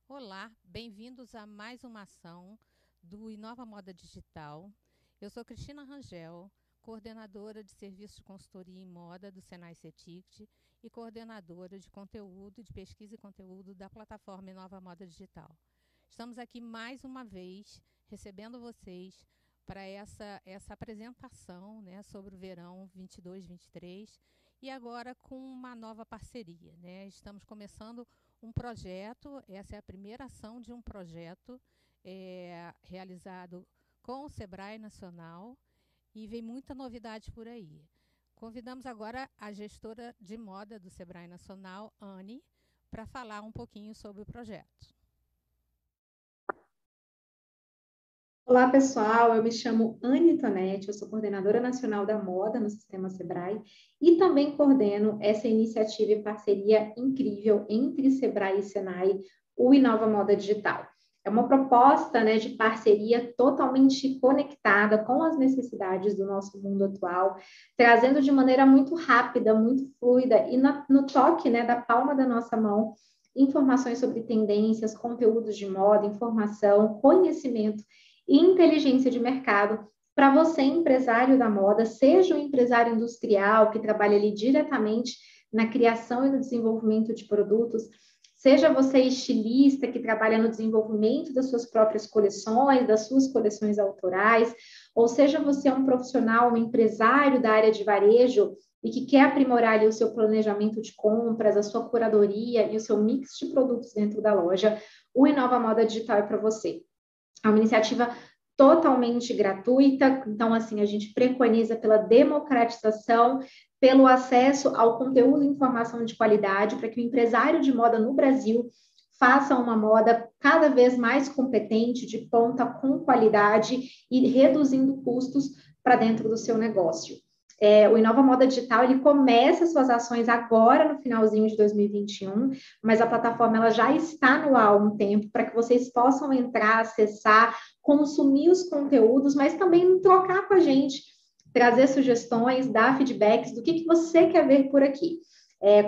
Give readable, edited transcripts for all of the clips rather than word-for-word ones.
Olá, bem-vindos a mais uma ação do Inova Moda Digital. Eu sou Cristina Rangel, coordenadora de serviços de consultoria em moda do Senai CETICT e coordenadora de conteúdo, de pesquisa e conteúdo da plataforma Inova Moda Digital. Estamos aqui mais uma vez recebendo vocês para essa apresentação, né, sobre o verão 22-23 e agora com uma nova parceria, né? Estamos começando um projeto, essa é a primeira ação de um projeto realizado com o Sebrae Nacional e vem muita novidade por aí. Convidamos agora a gestora de moda do Sebrae Nacional, Anne, para falar um pouquinho sobre o projeto. Olá, pessoal. Eu me chamo Anne Tonetti, eu sou coordenadora nacional da moda no Sistema Sebrae e também coordeno essa iniciativa e parceria incrível entre Sebrae e Senai, o Inova Moda Digital. É uma proposta, né, de parceria totalmente conectada com as necessidades do nosso mundo atual, trazendo de maneira muito rápida, muito fluida e no toque, né, da palma da nossa mão, informações sobre tendências, conteúdos de moda, informação, conhecimento e inteligência de mercado para você, empresário da moda, seja um empresário industrial que trabalha ali diretamente na criação e no desenvolvimento de produtos, seja você estilista que trabalha no desenvolvimento das suas próprias coleções, das suas coleções autorais, ou seja você um profissional, um empresário da área de varejo e que quer aprimorar ali o seu planejamento de compras, a sua curadoria e o seu mix de produtos dentro da loja, o Inova Moda Digital é para você. É uma iniciativa totalmente gratuita, então, assim, a gente preconiza pela democratização, pelo acesso ao conteúdo e informação de qualidade, para que o empresário de moda no Brasil faça uma moda cada vez mais competente, de ponta, com qualidade e reduzindo custos para dentro do seu negócio. O Inova Moda Digital, ele começa suas ações agora no finalzinho de 2021, mas a plataforma ela já está no ar há um tempo para que vocês possam entrar, acessar, consumir os conteúdos, mas também trocar com a gente, trazer sugestões, dar feedbacks do que você quer ver por aqui.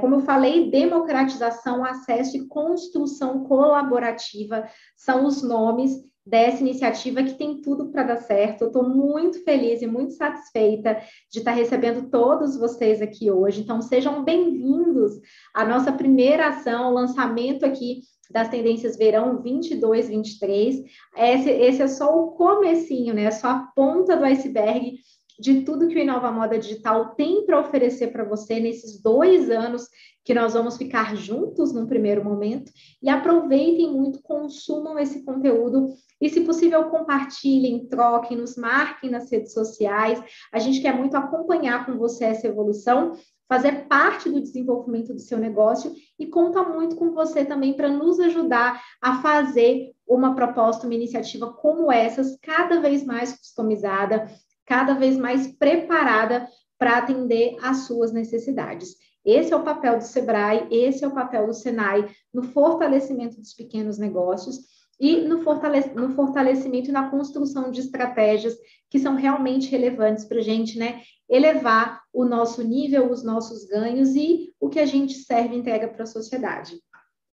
Como eu falei, democratização, acesso e construção colaborativa são os nomes dessa iniciativa que tem tudo para dar certo. Eu estou muito feliz e muito satisfeita de estar recebendo todos vocês aqui hoje. Então, sejam bem-vindos à nossa primeira ação, o lançamento aqui das tendências verão 22-23. Esse é só o comecinho, né? É só a ponta do iceberg de tudo que o Inova Moda Digital tem para oferecer para você nesses 2 anos que nós vamos ficar juntos num primeiro momento. E aproveitem muito, consumam esse conteúdo e, se possível, compartilhem, troquem, nos marquem nas redes sociais. A gente quer muito acompanhar com você essa evolução, fazer parte do desenvolvimento do seu negócio e conta muito com você também para nos ajudar a fazer uma proposta, uma iniciativa como essas, cada vez mais customizada, cada vez mais preparada para atender às suas necessidades. Esse é o papel do Sebrae, esse é o papel do Senai no fortalecimento dos pequenos negócios e no fortalecimento e na construção de estratégias que são realmente relevantes para a gente, né, elevar o nosso nível, os nossos ganhos e o que a gente serve e entrega para a sociedade.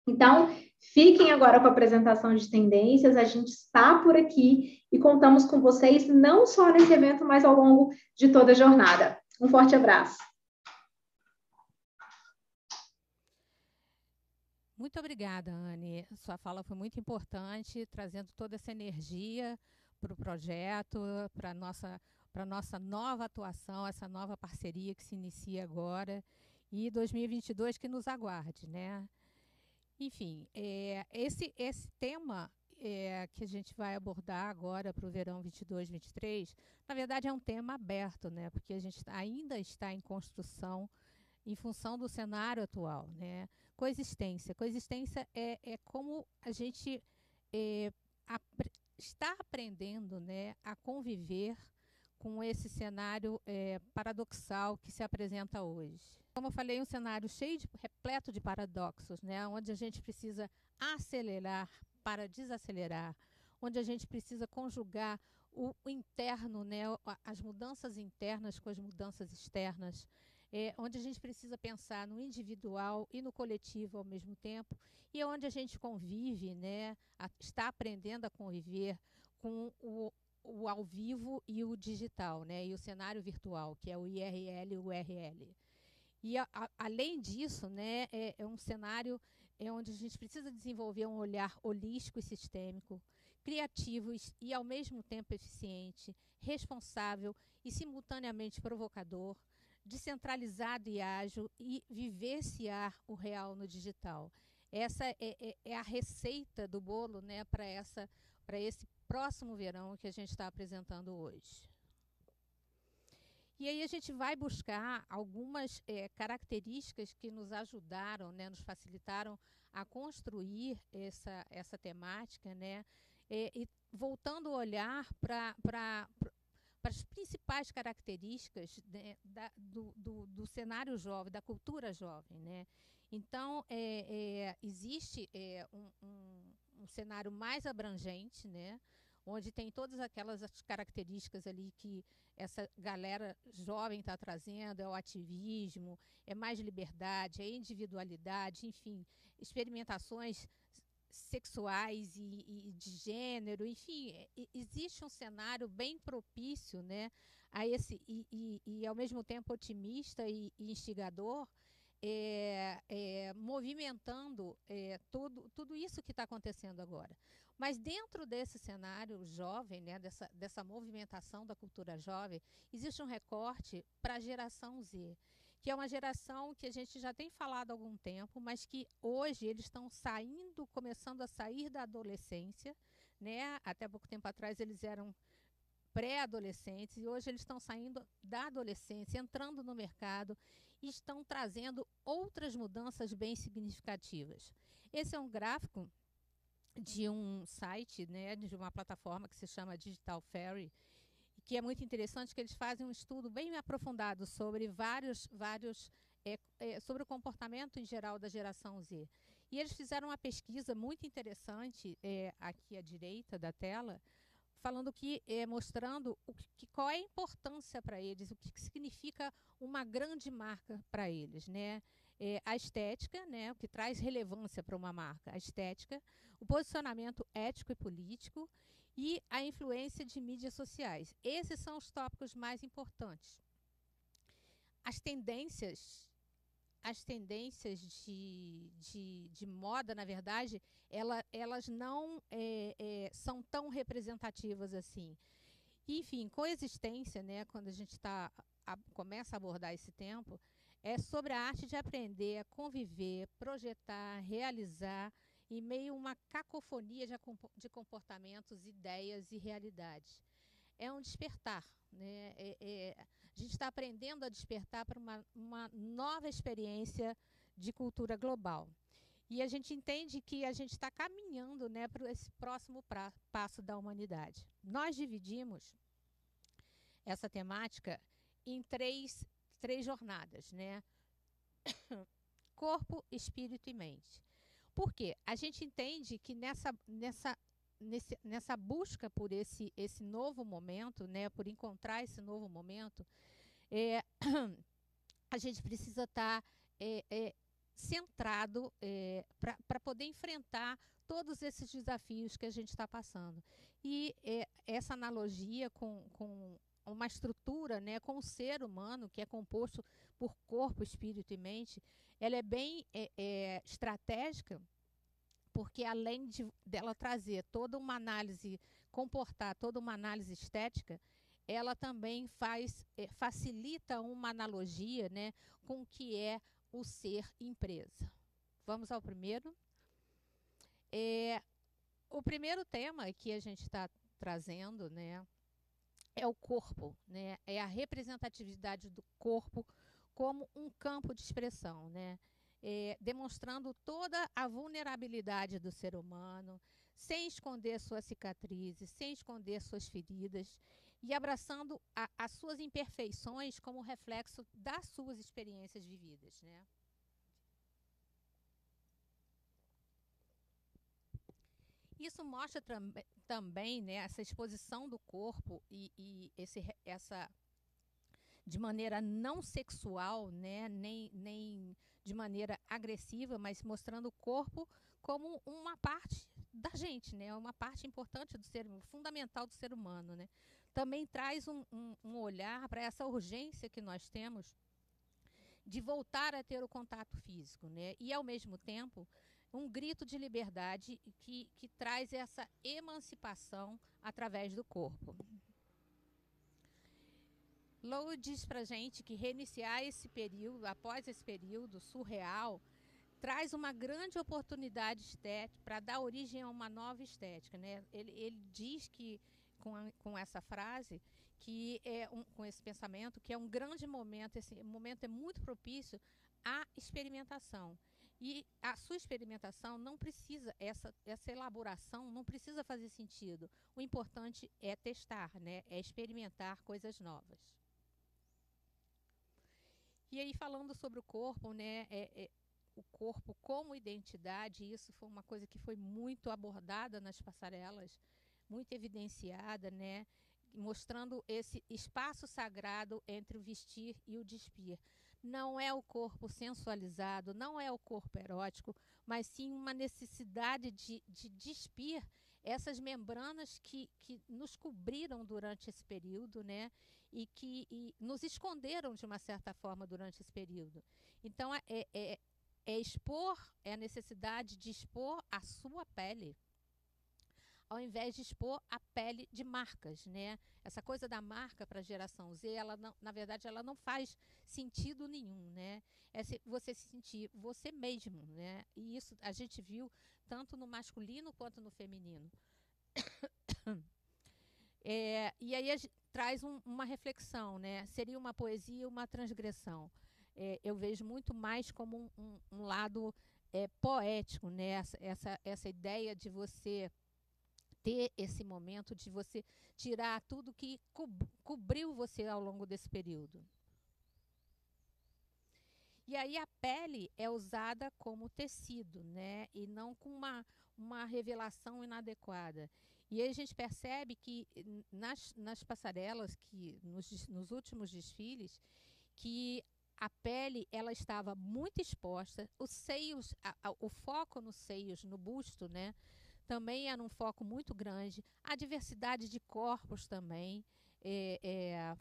Então, fiquem agora com a apresentação de tendências, a gente está por aqui e contamos com vocês não só nesse evento, mas ao longo de toda a jornada. Um forte abraço. Muito obrigada, Anne. Sua fala foi muito importante, trazendo toda essa energia para o projeto, para a nossa nova atuação, essa nova parceria que se inicia agora e 2022 que nos aguarde, né? Enfim, esse tema que a gente vai abordar agora para o verão 22-23, na verdade é um tema aberto, né? Porque a gente ainda está em construção em função do cenário atual, né? Coexistência. Coexistência é como a gente está aprendendo, né, a conviver com esse cenário paradoxal que se apresenta hoje. Como eu falei, um cenário repleto de paradoxos, né, onde a gente precisa acelerar para desacelerar, onde a gente precisa conjugar o interno, né, as mudanças internas com as mudanças externas, onde a gente precisa pensar no individual e no coletivo ao mesmo tempo, e onde a gente convive, né, está aprendendo a conviver com o ao vivo e o digital, né, e o cenário virtual, que é o IRL e o URL. E, além disso, né, é um cenário onde a gente precisa desenvolver um olhar holístico e sistêmico, criativo e, ao mesmo tempo, eficiente, responsável e, simultaneamente, provocador, descentralizado e ágil, e vivenciar o real no digital. Essa é a receita do bolo, né, para esse próximo verão que a gente está apresentando hoje. E aí a gente vai buscar algumas características que nos ajudaram, né, nos facilitaram a construir essa temática, né, e voltando o olhar para as principais características, né, do cenário jovem, da cultura jovem, né? Então, existe um cenário mais abrangente, né, onde tem todas aquelas características ali que essa galera jovem está trazendo, é o ativismo, é mais liberdade, é individualidade, enfim, experimentações sexuais e de gênero, enfim, existe um cenário bem propício, né, a esse e ao mesmo tempo otimista e instigador, movimentando tudo isso que está acontecendo agora. Mas dentro desse cenário jovem, né, dessa movimentação da cultura jovem, existe um recorte para a geração Z, que é uma geração que a gente já tem falado há algum tempo, mas que hoje eles estão começando a sair da adolescência, né? Até pouco tempo atrás eles eram pré-adolescentes e hoje eles estão saindo da adolescência, entrando no mercado e estão trazendo outras mudanças bem significativas. Esse é um gráfico de um site, né, de uma plataforma que se chama Digital Fairy, que é muito interessante, que eles fazem um estudo bem aprofundado sobre sobre o comportamento em geral da geração Z. E eles fizeram uma pesquisa muito interessante, aqui à direita da tela, falando mostrando qual é a importância para eles, o que significa uma grande marca para eles, né? A estética, né, o que traz relevância para uma marca, a estética, o posicionamento ético e político e a influência de mídias sociais. Esses são os tópicos mais importantes. As tendências de moda, na verdade, elas não são tão representativas assim. Enfim, coexistência, né, quando a gente começa a abordar esse tempo, é sobre a arte de aprender a conviver, projetar, realizar, em meio a uma cacofonia de comportamentos, ideias e realidades. É um despertar, né? A gente está aprendendo a despertar para uma nova experiência de cultura global. E a gente entende que a gente está caminhando, né, para esse próximo passo da humanidade. Nós dividimos essa temática em três jornadas, né? Corpo, espírito e mente. Por quê? A gente entende que nessa busca por esse novo momento, né, por encontrar esse novo momento, a gente precisa estar centrado para poder enfrentar todos esses desafios que a gente está passando. E essa analogia com uma estrutura, né, com o ser humano, que é composto por corpo, espírito e mente, ela é bem estratégica, porque além dela trazer toda uma análise, comportar toda uma análise estética, ela também facilita uma analogia, né, com o que é o ser empresa. Vamos ao primeiro. O primeiro tema que a gente está trazendo, né, é o corpo, né, é a representatividade do corpo como um campo de expressão, né, demonstrando toda a vulnerabilidade do ser humano, sem esconder suas cicatrizes, sem esconder suas feridas e abraçando as suas imperfeições como reflexo das suas experiências vividas, né? Isso mostra também, né, essa exposição do corpo e essa de maneira não sexual, né, nem de maneira agressiva, mas mostrando o corpo como uma parte da gente, né, uma parte importante do ser, fundamental do ser humano, né. Também traz um olhar para essa urgência que nós temos de voltar a ter o contato físico, né, e ao mesmo tempo um grito de liberdade que traz essa emancipação através do corpo. Lowe diz para a gente que reiniciar esse período, após esse período surreal, traz uma grande oportunidade estética para dar origem a uma nova estética, né? Ele diz que, com essa frase, que com esse pensamento, que é um grande momento, esse momento é muito propício à experimentação. E a sua experimentação não precisa, essa elaboração não precisa fazer sentido. O importante é testar, né? É experimentar coisas novas. E aí, falando sobre o corpo, né, o corpo como identidade, isso foi uma coisa que foi muito abordada nas passarelas, muito evidenciada, né, mostrando esse espaço sagrado entre o vestir e o despir. Não é o corpo sensualizado, não é o corpo erótico, mas sim uma necessidade de despir essas membranas que nos cobriram durante esse período, né? E nos esconderam de uma certa forma durante esse período. Então, é a necessidade de expor a sua pele, ao invés de expor a pele de marcas, né? Essa coisa da marca para a geração Z, ela não, na verdade, ela não faz sentido nenhum, né? É você se sentir você mesmo, né? E isso a gente viu tanto no masculino quanto no feminino. E aí traz uma reflexão, né? Seria uma poesia, uma transgressão. Eu vejo muito mais como um lado poético, né? Essa ideia de você ter esse momento, de você tirar tudo que cobriu você ao longo desse período. E aí a pele é usada como tecido, né? E não com uma revelação inadequada. E aí a gente percebe que nas passarelas, que nos últimos desfiles, que a pele ela estava muito exposta, os seios, o foco nos seios, no busto, né? Também era um foco muito grande. A diversidade de corpos também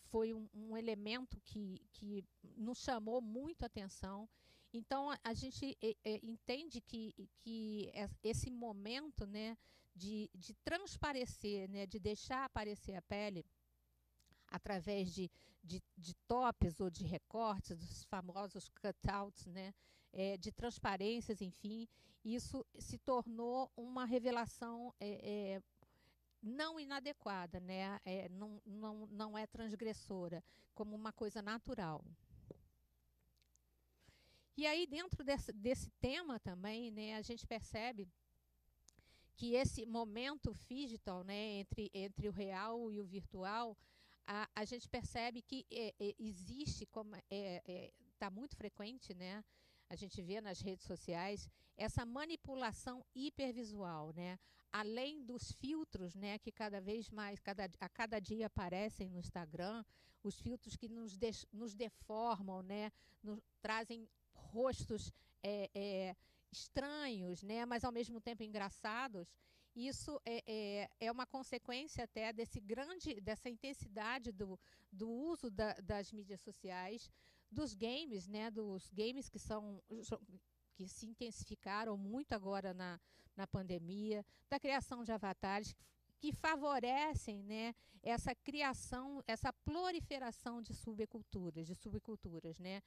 foi um elemento que nos chamou muito a atenção. Então, a gente entende que esse momento, né, de transparecer, né, de deixar aparecer a pele, através de tops ou de recortes, dos famosos cutouts, né, de transparências, enfim, isso se tornou uma revelação não inadequada, né, não é transgressora, como uma coisa natural. E aí, dentro desse tema também, né, a gente percebe que esse momento digital, né, entre o real e o virtual, a gente percebe que existe, como está muito frequente, né? A gente vê nas redes sociais essa manipulação hipervisual, né? Além dos filtros, né, que cada vez mais, a cada dia aparecem no Instagram, os filtros que nos deformam, né? Trazem rostos estranhos, né, mas ao mesmo tempo engraçados. Isso é uma consequência até dessa intensidade do uso das mídias sociais, dos games, né, dos games que se intensificaram muito agora na pandemia, da criação de avatares que favorecem, né, essa criação, essa proliferação de subculturas, né,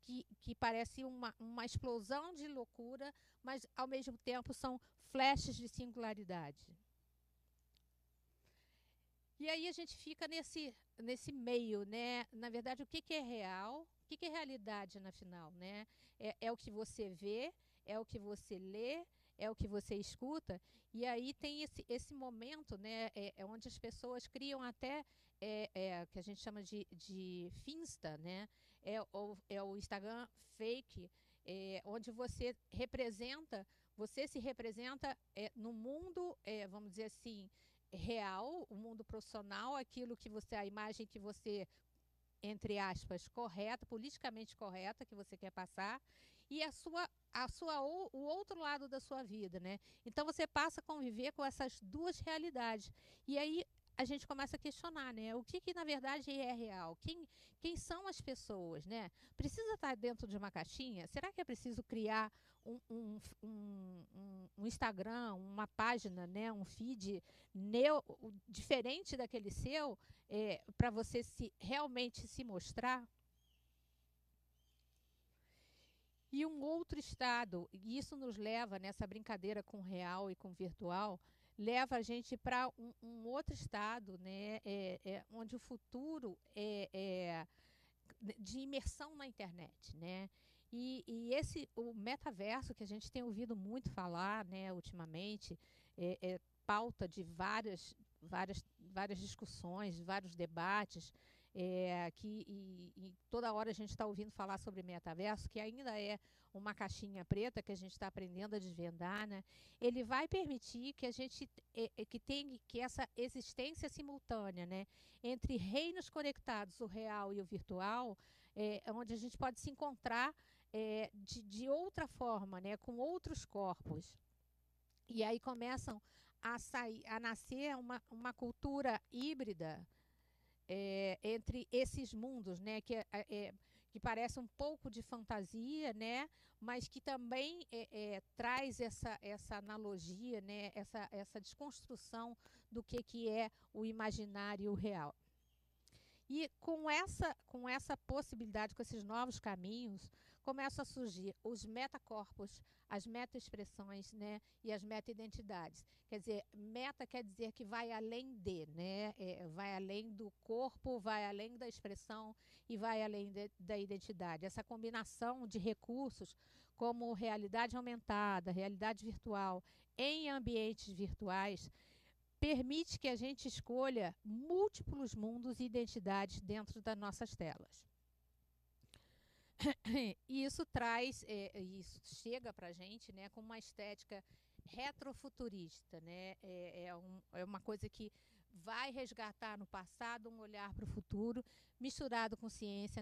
que parece uma explosão de loucura, mas ao mesmo tempo são flashes de singularidade. E aí a gente fica nesse meio, né? Na verdade, o que é real, o que é realidade na final, né? É o que você vê, é o que você lê, é o que você escuta, e aí tem esse momento, né, onde as pessoas criam até que a gente chama de Finsta, né, é o Instagram fake, onde você se representa no mundo, vamos dizer assim, real, o mundo profissional, a imagem que você entre aspas, correta, politicamente correta que você quer passar, e o outro lado da sua vida, né? Então você passa a conviver com essas duas realidades. E aí a gente começa a questionar, né? O que na verdade é real? Quem são as pessoas, né? Precisa estar dentro de uma caixinha? Será que é preciso criar um Instagram, uma página, né? Um feed diferente daquele seu, para você realmente se mostrar? E um outro estado, e isso nos leva, nessa brincadeira com o real e com o virtual, leva a gente para um outro estado, né, onde o futuro é de imersão na internet, né? O metaverso, que a gente tem ouvido muito falar, né, ultimamente, é pauta de várias discussões, vários debates, e toda hora a gente está ouvindo falar sobre metaverso, que ainda é uma caixinha preta que a gente está aprendendo a desvendar, né? Ele vai permitir que a gente que essa existência simultânea, né, entre reinos conectados, o real e o virtual, onde a gente pode se encontrar de outra forma, né, com outros corpos. E aí começam a nascer uma cultura híbrida entre esses mundos, né, que parece um pouco de fantasia, né, mas que também traz essa analogia, né, essa desconstrução do que é o imaginário e o real. E com essa possibilidade, com esses novos caminhos, começam a surgir os metacorpos, as meta-expressões, né, e as meta-identidades. Quer dizer, meta quer dizer que vai além né, vai além do corpo, vai além da expressão e vai além da identidade. Essa combinação de recursos como realidade aumentada, realidade virtual, em ambientes virtuais, permite que a gente escolha múltiplos mundos e identidades dentro das nossas telas. E isso isso chega para a gente, né, com uma estética retrofuturista, né? É uma coisa que vai resgatar no passado um olhar para o futuro, misturado com ciência,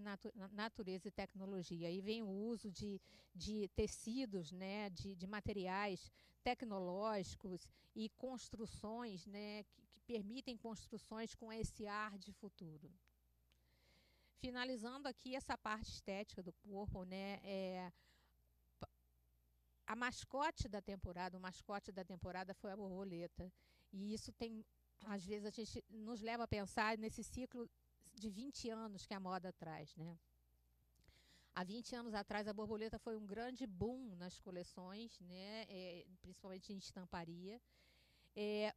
natureza e tecnologia. Aí vem o uso de tecidos, né, de materiais tecnológicos e construções, né, que permitem construções com esse ar de futuro. Finalizando aqui essa parte estética do corpo, né, o mascote da temporada foi a borboleta. E isso às vezes a gente nos leva a pensar nesse ciclo de 20 anos que a moda traz, né? Há 20 anos atrás, a borboleta foi um grande boom nas coleções, né? Principalmente em estamparia.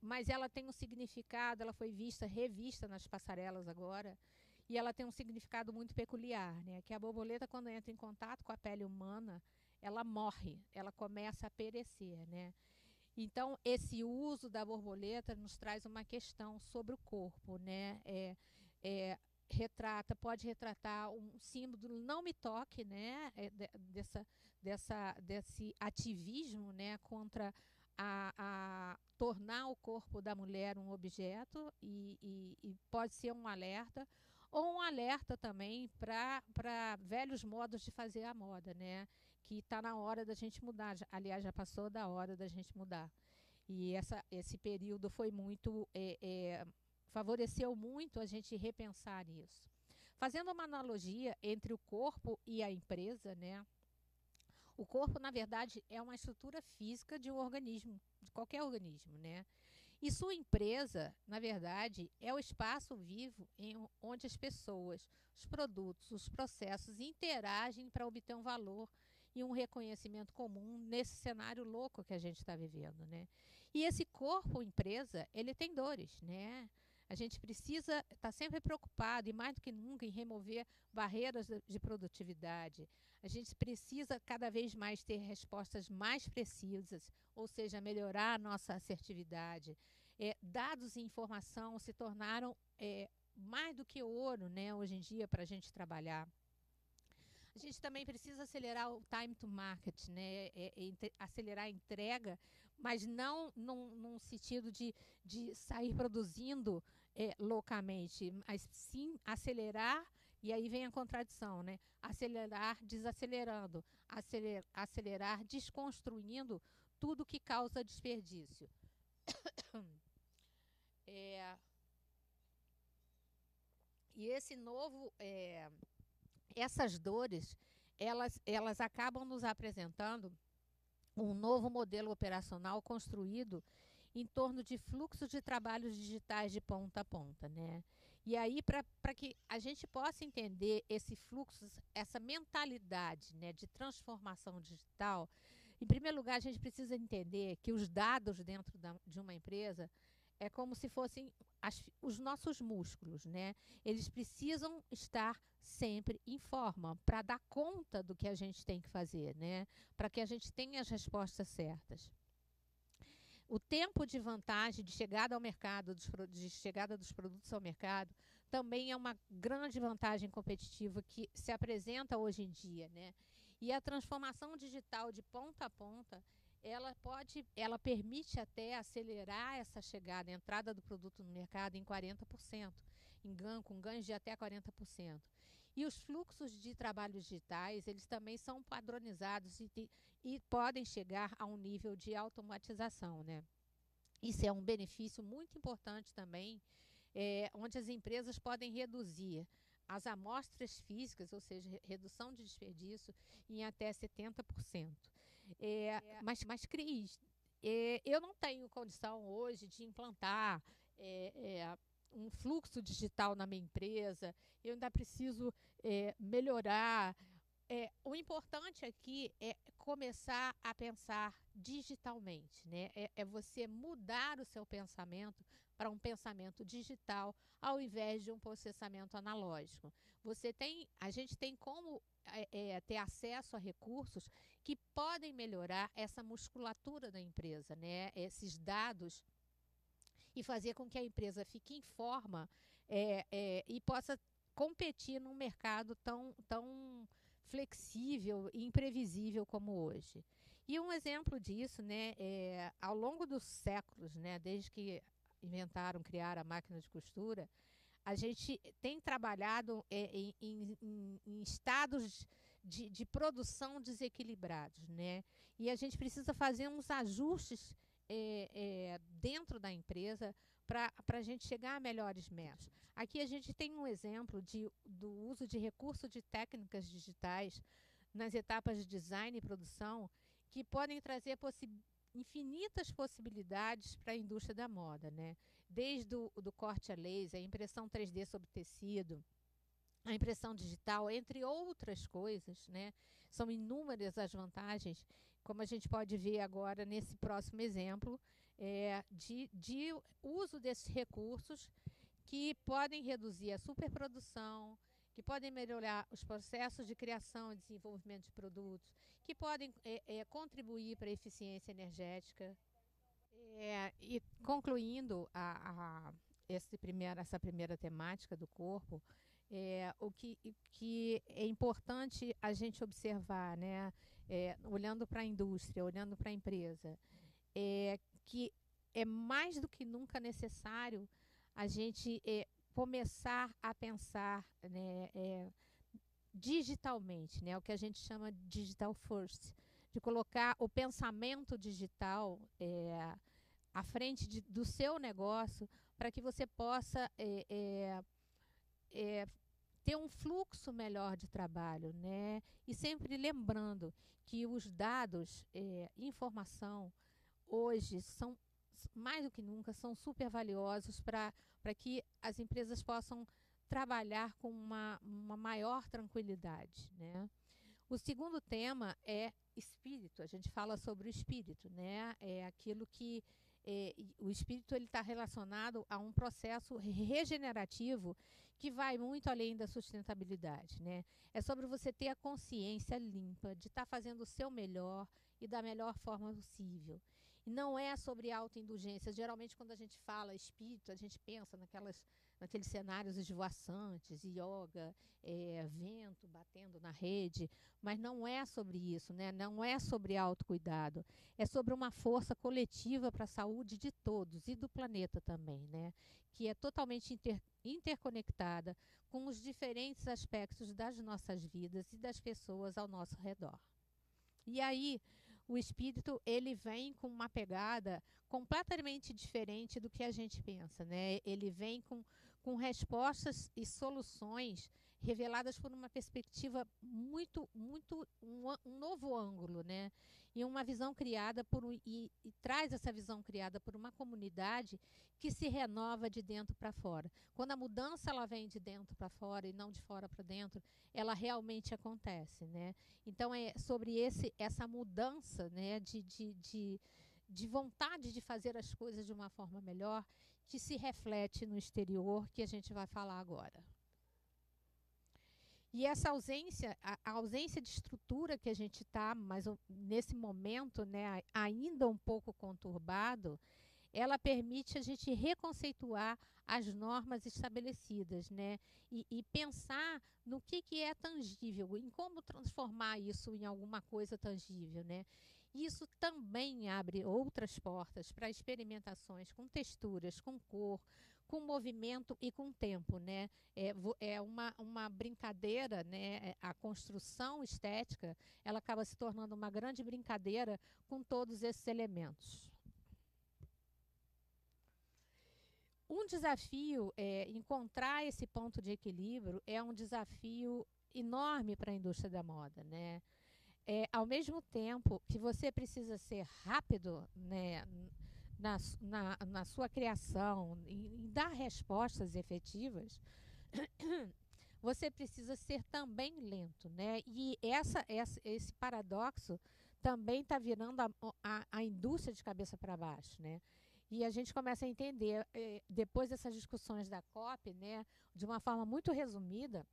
Mas ela tem um significado, ela foi revista nas passarelas agora, e ela tem um significado muito peculiar, né? Que a borboleta, quando entra em contato com a pele humana, ela morre, ela começa a perecer, né? Então, esse uso da borboleta nos traz uma questão sobre o corpo, né? Pode retratar um símbolo do não me toque, né? Desse ativismo, né? Contra a tornar o corpo da mulher um objeto e pode ser um alerta, ou um alerta também para velhos modos de fazer a moda, né? Que está na hora da gente mudar. Aliás, já passou da hora da gente mudar. E esse período foi muito favoreceu muito a gente repensar isso. Fazendo uma analogia entre o corpo e a empresa, né? O corpo, na verdade, é uma estrutura física de um organismo, de qualquer organismo, né? E sua empresa, na verdade, é o espaço vivo onde as pessoas, os produtos, os processos interagem para obter um valor e um reconhecimento comum nesse cenário louco que a gente está vivendo, né? E esse corpo empresa, ele tem dores, né? A gente precisa estar sempre preocupado, e mais do que nunca, em remover barreiras de produtividade. A gente precisa cada vez mais ter respostas mais precisas, ou seja, melhorar a nossa assertividade. Dados e informação se tornaram mais do que ouro, né, hoje em dia, para a gente trabalhar. A gente também precisa acelerar o time to market, né? Acelerar a entrega, mas não num sentido de sair produzindo loucamente, mas sim acelerar E aí vem a contradição, né? Acelerar desacelerando, acelerar desconstruindo tudo que causa desperdício. E esse novo, essas dores, elas acabam nos apresentando um novo modelo operacional construído em torno de fluxos de trabalhos digitais de ponta a ponta, né? E aí, para que a gente possa entender esse fluxo, essa mentalidade, né, de transformação digital, em primeiro lugar, a gente precisa entender que os dados dentro de uma empresa é como se fossem os nossos músculos, né? Eles precisam estar sempre em forma para dar conta do que a gente tem que fazer, né? Para que a gente tenha as respostas certas. O tempo de vantagem de chegada ao mercado, de chegada dos produtos ao mercado, também é uma grande vantagem competitiva que se apresenta hoje em dia, né? E a transformação digital de ponta a ponta, ela permite até acelerar essa chegada, a entrada do produto no mercado em 40%, com ganhos de até 40%. E os fluxos de trabalhos digitais, eles também são padronizados e podem chegar a um nível de automatização, né? Isso é um benefício muito importante também, onde as empresas podem reduzir as amostras físicas, ou seja, redução de desperdício, em até 70%. Mas Cris, eu não tenho condição hoje de implantar um fluxo digital na minha empresa, eu ainda preciso melhorar. O importante aqui é começar a pensar digitalmente, né? É você mudar o seu pensamento para um pensamento digital ao invés de um processamento analógico. A gente tem como ter acesso a recursos que podem melhorar essa musculatura da empresa, né? Esses dados, e fazer com que a empresa fique em forma e possa competir num mercado tão flexível e imprevisível como hoje. E um exemplo disso, né, ao longo dos séculos, né, desde que criaram a máquina de costura, a gente tem trabalhado em estados de produção desequilibrados, né? E a gente precisa fazer uns ajustes dentro da empresa para a gente chegar a melhores metas. Aqui a gente tem um exemplo do uso de recursos de técnicas digitais nas etapas de design e produção que podem trazer infinitas possibilidades para a indústria da moda, né? Desde do corte a laser, a impressão 3D sobre tecido, a impressão digital, entre outras coisas, né? São inúmeras as vantagens, como a gente pode ver agora nesse próximo exemplo, de uso desses recursos que podem reduzir a superprodução, que podem melhorar os processos de criação e desenvolvimento de produtos, que podem contribuir para a eficiência energética. E concluindo essa primeira temática do corpo, o que é importante a gente observar, né, olhando para a indústria, olhando para a empresa, que é mais do que nunca necessário a gente começar a pensar, né, digitalmente, né, o que a gente chama de digital first, de colocar o pensamento digital à frente do seu negócio para que você possa ter um fluxo melhor de trabalho, né? E sempre lembrando que os dados, informação, hoje são mais do que nunca, são super valiosos para que as empresas possam trabalhar com uma maior tranquilidade, né? O segundo tema é espírito. A gente fala sobre o espírito, né? É aquilo que o espírito ele está relacionado a um processo regenerativo que vai muito além da sustentabilidade, né? É sobre você ter a consciência limpa de estar fazendo o seu melhor e da melhor forma possível. E não é sobre autoindulgência. Geralmente, quando a gente fala espírito, a gente pensa naqueles cenários esvoaçantes, yoga, vento batendo na rede, mas não é sobre isso, né? Não é sobre autocuidado, é sobre uma força coletiva para a saúde de todos e do planeta também, né? Que é totalmente interconectada com os diferentes aspectos das nossas vidas e das pessoas ao nosso redor. E aí, o espírito, ele vem com uma pegada completamente diferente do que a gente pensa, né? Ele vem com respostas e soluções reveladas por uma perspectiva um novo ângulo, né? E uma visão criada e traz essa visão criada por uma comunidade que se renova de dentro para fora. Quando a mudança ela vem de dentro para fora e não de fora para dentro, ela realmente acontece, né? Então é sobre essa mudança, né, de vontade de fazer as coisas de uma forma melhor que se reflete no exterior, que a gente vai falar agora. E essa ausência, a ausência de estrutura que a gente está, mas nesse momento, né, ainda um pouco conturbado, ela permite a gente reconceituar as normas estabelecidas, né? E pensar no que é tangível, em como transformar isso em alguma coisa tangível, né? Isso também abre outras portas para experimentações com texturas, com cor, com movimento e com tempo, né? É uma brincadeira, né? A construção estética, ela acaba se tornando uma grande brincadeira com todos esses elementos. Um desafio, encontrar esse ponto de equilíbrio é um desafio enorme para a indústria da moda, né? Ao mesmo tempo que você precisa ser rápido, né, na sua criação, em dar respostas efetivas, você precisa ser também lento, né? E esse paradoxo também está virando a indústria de cabeça para baixo, né? E a gente começa a entender, depois dessas discussões da COP, né, de uma forma muito resumida,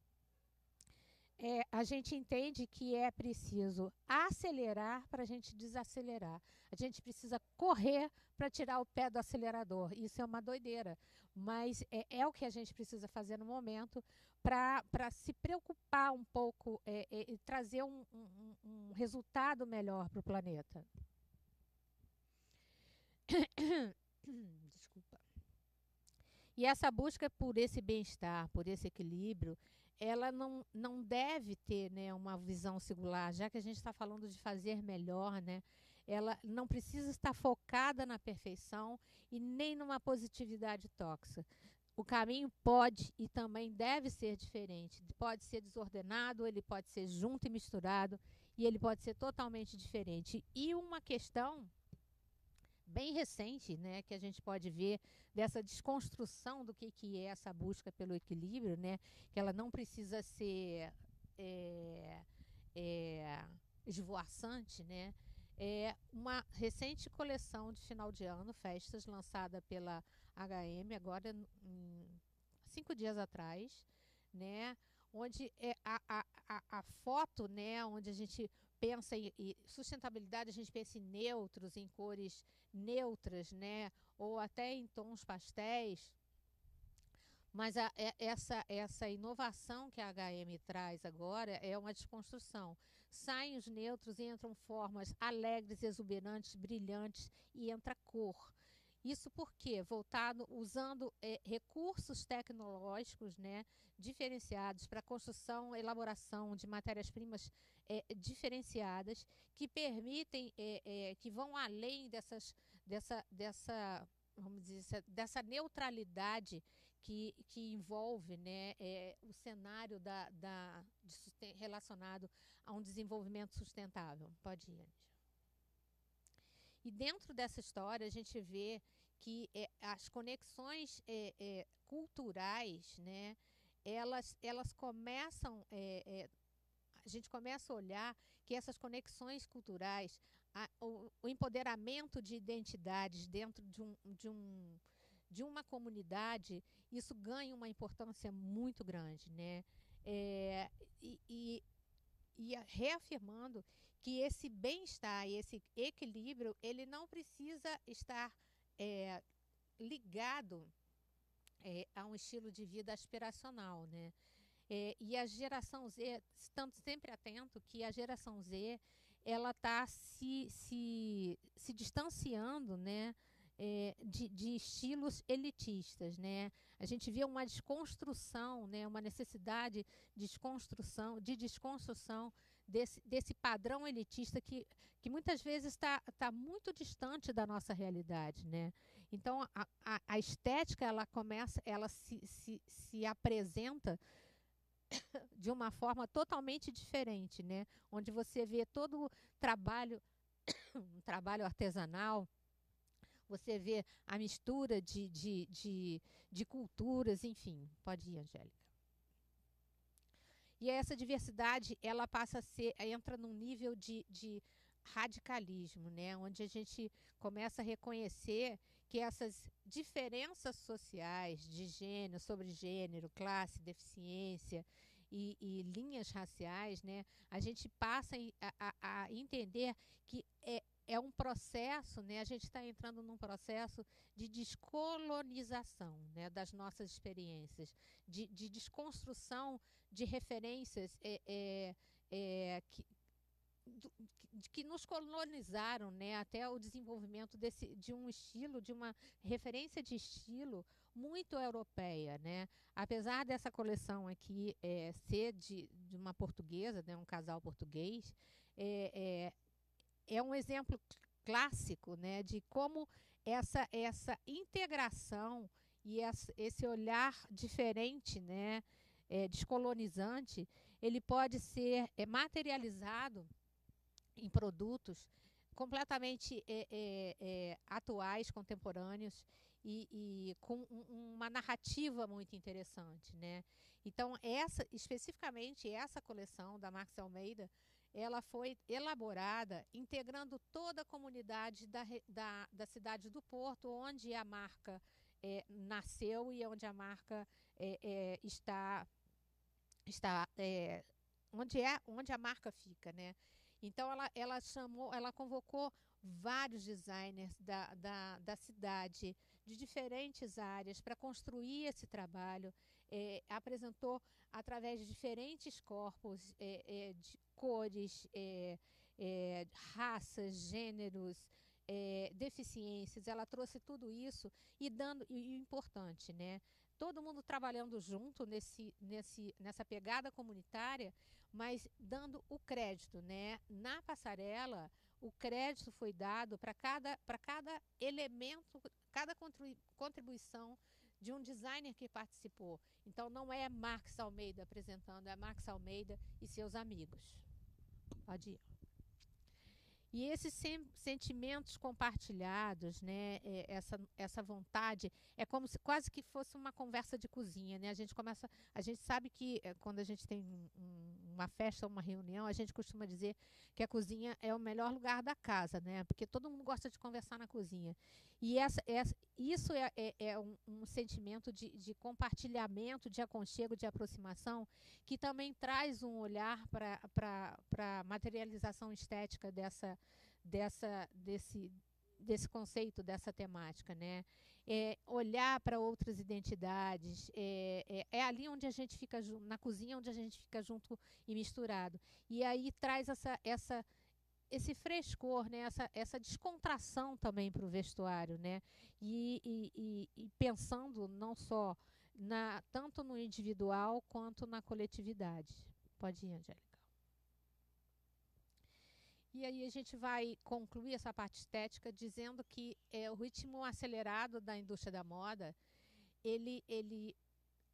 a gente entende que é preciso acelerar para a gente desacelerar. A gente precisa correr para tirar o pé do acelerador. Isso é uma doideira, mas é o que a gente precisa fazer no momento para se preocupar um pouco e trazer um resultado melhor para o planeta. Desculpa. E essa busca por esse bem-estar, por esse equilíbrio, ela não deve ter, né, uma visão singular, já que a gente está falando de fazer melhor, né? Ela não precisa estar focada na perfeição e nem numa positividade tóxica. O caminho pode e também deve ser diferente. Pode ser desordenado, ele pode ser junto e misturado, e ele pode ser totalmente diferente. E uma questão bem recente, né, que a gente pode ver dessa desconstrução do que é essa busca pelo equilíbrio, né, que ela não precisa ser esvoaçante, né, é uma recente coleção de final de ano, festas, lançada pela H&M, agora 5 dias atrás, né, onde a foto, né, onde a gente pensa em sustentabilidade, a gente pensa em neutros, em cores neutras, né, ou até em tons pastéis, mas essa inovação que a H&M traz agora é uma desconstrução. Saem os neutros e entram formas alegres, exuberantes, brilhantes e entra cor. Isso porque voltado usando recursos tecnológicos, né, diferenciados para construção, elaboração de matérias-primas diferenciadas que permitem, que vão além vamos dizer, dessa neutralidade que envolve, né, o cenário relacionado a um desenvolvimento sustentável. Pode ir, Andy. E dentro dessa história a gente vê que as conexões culturais, né, elas começam, a gente começa a olhar que essas conexões culturais, o empoderamento de identidades dentro de uma comunidade, isso ganha uma importância muito grande, né? E reafirmando que esse bem-estar e esse equilíbrio, ele não precisa estar ligado a um estilo de vida aspiracional, né? E a geração Z, estando sempre atento que a geração Z ela está se distanciando, né, de estilos elitistas, né? A gente vê uma desconstrução, né, uma necessidade de desconstrução desse padrão elitista que muitas vezes está muito distante da nossa realidade, né? Então a estética ela se apresenta de uma forma totalmente diferente, né? Onde você vê todo o trabalho, um trabalho artesanal, você vê a mistura de culturas, enfim. Pode ir, Angélica. E essa diversidade, ela passa a ser, entra num nível de radicalismo, né? Onde a gente começa a reconhecer que essas diferenças sociais de gênero, sobre gênero, classe, deficiência e linhas raciais, né? A gente passa a entender que é um processo, né? A gente está entrando num processo de descolonização, né? Das nossas experiências, de desconstrução de referências que nos colonizaram, né, até o desenvolvimento de um estilo, de uma referência de estilo muito europeia, né? Apesar dessa coleção aqui ser de uma portuguesa, né, um casal português, é, é um exemplo clássico, né, de como essa integração e esse olhar diferente, né, descolonizante, ele pode ser materializado em produtos completamente atuais, contemporâneos e com uma narrativa muito interessante, né? Então, especificamente essa coleção da Max Almeida, ela foi elaborada integrando toda a comunidade da cidade do Porto, onde a marca nasceu e onde a marca está onde a marca fica, né? Então ela convocou vários designers da cidade, de diferentes áreas, para construir esse trabalho. Apresentou através de diferentes corpos, de cores, raças, gêneros, deficiências. Ela trouxe tudo isso e o importante, né? Todo mundo trabalhando junto nessa pegada comunitária, mas dando o crédito, né? Na passarela, o crédito foi dado para cada elemento, cada contribuição de um designer que participou. Então, não é Max Almeida apresentando, é Max Almeida e seus amigos. Pode ir. E esses sentimentos compartilhados, né, essa vontade, é como se quase que fosse uma conversa de cozinha, né? A gente sabe que quando a gente tem uma festa ou uma reunião, a gente costuma dizer que a cozinha é o melhor lugar da casa, né? Porque todo mundo gosta de conversar na cozinha. E isso é um sentimento de compartilhamento, de aconchego, de aproximação, que também traz um olhar para a materialização estética desse conceito, dessa temática, né? Olhar para outras identidades, ali onde a gente fica na cozinha, onde a gente fica junto e misturado. E aí traz esse frescor, né? essa descontração também para o vestuário, né? E pensando não só tanto no individual quanto na coletividade. Pode ir, Angélica. E aí a gente vai concluir essa parte estética dizendo que o ritmo acelerado da indústria da moda, ele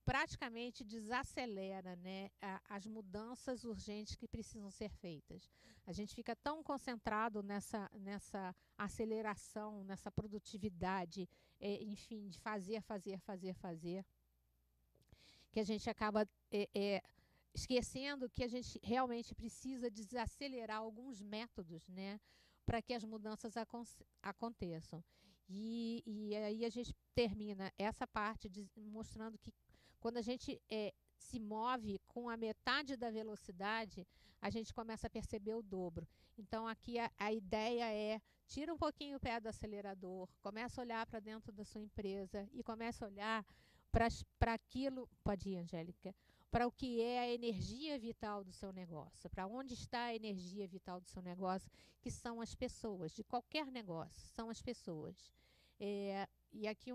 praticamente desacelera, né, as mudanças urgentes que precisam ser feitas. A gente fica tão concentrado nessa aceleração, nessa produtividade, enfim, de fazer, que a gente acaba esquecendo que a gente realmente precisa desacelerar alguns métodos, né, para que as mudanças aconteçam. E aí a gente termina essa parte mostrando que quando a gente se move com a metade da velocidade, a gente começa a perceber o dobro. Então, aqui a ideia é: tira um pouquinho o pé do acelerador, começa a olhar para dentro da sua empresa e começa a olhar para aquilo, pode ir, Angélica, para o que é a energia vital do seu negócio, para onde está a energia vital do seu negócio, que são as pessoas, de qualquer negócio, são as pessoas. E aqui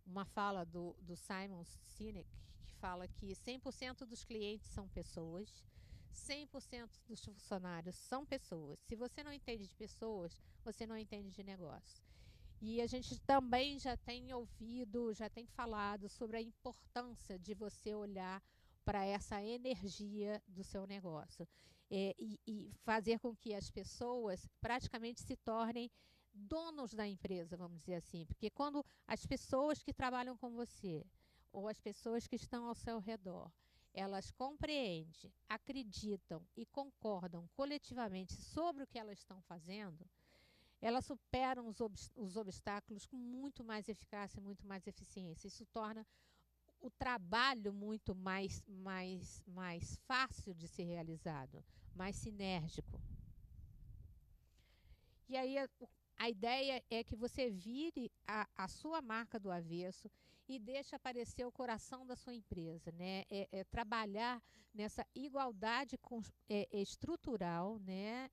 uma fala do Simon Sinek, que fala que 100% dos clientes são pessoas, 100% dos funcionários são pessoas. Se você não entende de pessoas, você não entende de negócio. E a gente também já tem ouvido, já tem falado sobre a importância de você olhar para essa energia do seu negócio e fazer com que as pessoas praticamente se tornem donos da empresa, vamos dizer assim. Porque quando as pessoas que trabalham com você ou as pessoas que estão ao seu redor, elas compreendem, acreditam e concordam coletivamente sobre o que elas estão fazendo, elas superam os obstáculos com muito mais eficácia, muito mais eficiência. Isso torna o trabalho muito mais fácil de ser realizado, mais sinérgico. E aí a ideia é que você vire a sua marca do avesso e deixe aparecer o coração da sua empresa, né? Trabalhar nessa igualdade estrutural, né?